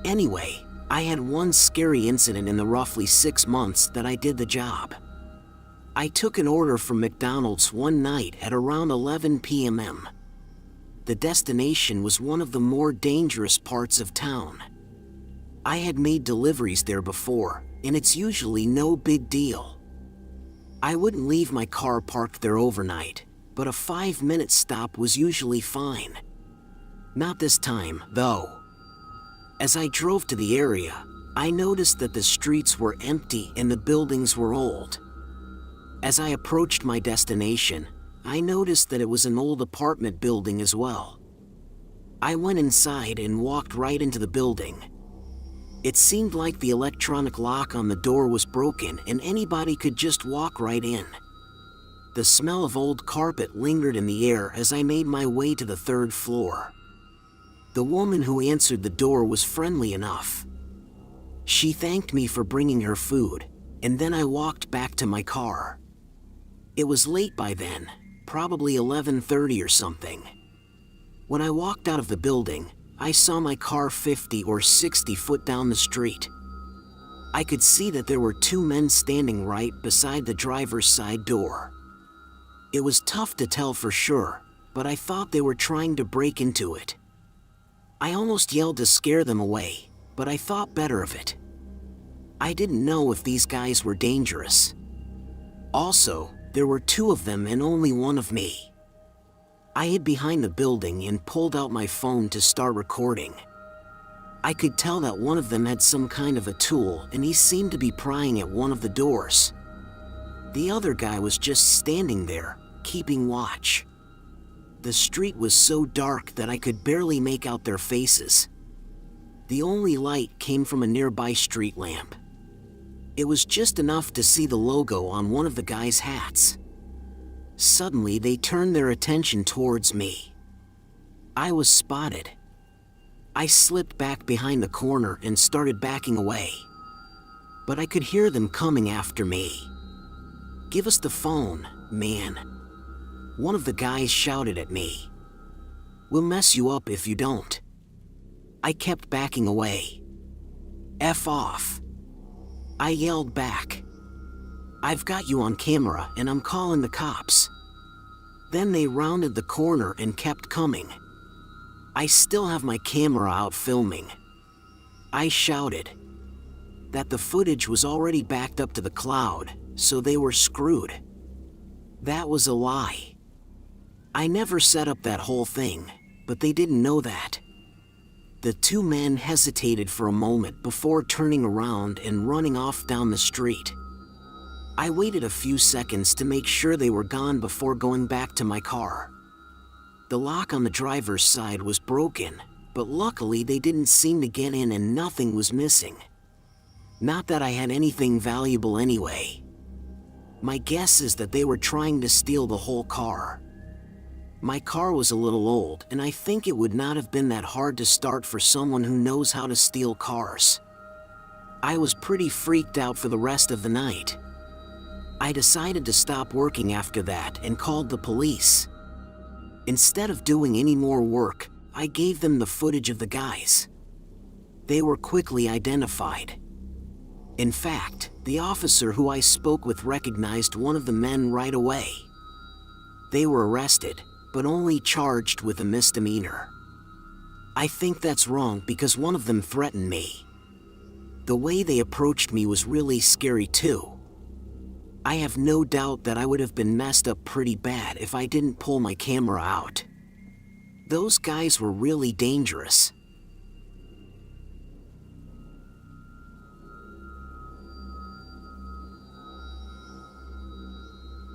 Anyway, I had one scary incident in the roughly 6 months that I did the job. I took an order from McDonald's one night at around 11 p.m. The destination was one of the more dangerous parts of town. I had made deliveries there before, and it's usually no big deal. I wouldn't leave my car parked there overnight, but a 5-minute stop was usually fine. Not this time, though. As I drove to the area, I noticed that the streets were empty and the buildings were old. As I approached my destination, I noticed that it was an old apartment building as well. I went inside and walked right into the building. It seemed like the electronic lock on the door was broken and anybody could just walk right in. The smell of old carpet lingered in the air as I made my way to the 3rd floor. The woman who answered the door was friendly enough. She thanked me for bringing her food, and then I walked back to my car. It was late by then, probably 11:30 or something. When I walked out of the building, I saw my car 50 or 60 foot down the street. I could see that there were 2 men standing right beside the driver's side door. It was tough to tell for sure, but I thought they were trying to break into it. I almost yelled to scare them away, but I thought better of it. I didn't know if these guys were dangerous. Also, there were 2 of them and only one of me. I hid behind the building and pulled out my phone to start recording. I could tell that one of them had some kind of a tool and he seemed to be prying at one of the doors. The other guy was just standing there, keeping watch. The street was so dark that I could barely make out their faces. The only light came from a nearby street lamp. It was just enough to see the logo on one of the guy's hats. Suddenly, they turned their attention towards me. I was spotted. I slipped back behind the corner and started backing away. But I could hear them coming after me. "Give us the phone, man," one of the guys shouted at me. "We'll mess you up if you don't." I kept backing away. "F off," I yelled back. "I've got you on camera and I'm calling the cops." Then they rounded the corner and kept coming. I still have my camera out filming. I shouted. That the footage was already backed up to the cloud, so they were screwed. That was a lie. I never set up that whole thing, but they didn't know that. The 2 men hesitated for a moment before turning around and running off down the street. I waited a few seconds to make sure they were gone before going back to my car. The lock on the driver's side was broken, but luckily they didn't seem to get in and nothing was missing. Not that I had anything valuable anyway. My guess is that they were trying to steal the whole car. My car was a little old, and I think it would not have been that hard to start for someone who knows how to steal cars. I was pretty freaked out for the rest of the night. I decided to stop working after that and called the police. Instead of doing any more work, I gave them the footage of the guys. They were quickly identified. In fact, the officer who I spoke with recognized one of the men right away. They were arrested, but only charged with a misdemeanor. I think that's wrong because one of them threatened me. The way they approached me was really scary too. I have no doubt that I would have been messed up pretty bad if I didn't pull my camera out. Those guys were really dangerous.